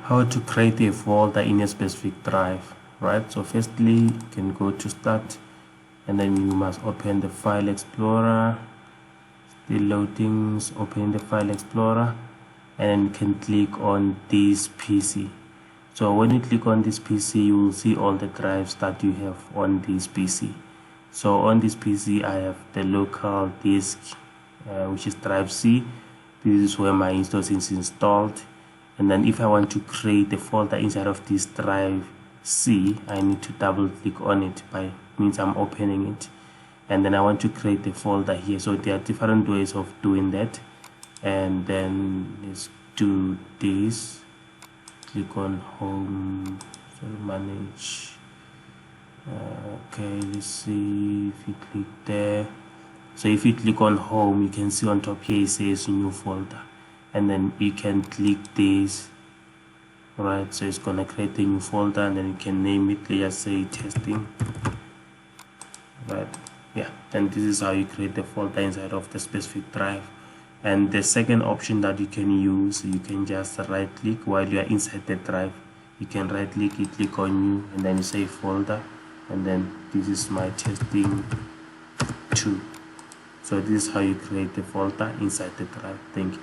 how to create a folder in a specific drive, right? So firstly, you can go to start, and then you must open the file explorer. Still loading. Open the file explorer, and then you can click on this PC. So when you click on this PC, you will see all the drives that you have on this PC. So on this PC, I have the local disk, which is drive C. This is where my instance is installed. And then if I want to create a folder inside of this drive C, I need to double click on it. By means I'm opening it, and then I want to create a folder here. So there are different ways of doing that. And then let's do this. Click on home, so manage. Okay, let's see if you click there. So if you click on home, you can see on top here it says new folder, and then you can click this, right? So it's gonna create a new folder, and then you can name it, let's say testing, right? Yeah, and this is how you create a folder inside of the specific drive. And the second option that you can use, you can just right click while you are inside the drive. You can right click, you click on new, and then you say folder, and then this is my testing 2. So this is how you create the folder inside the drive. Thank you.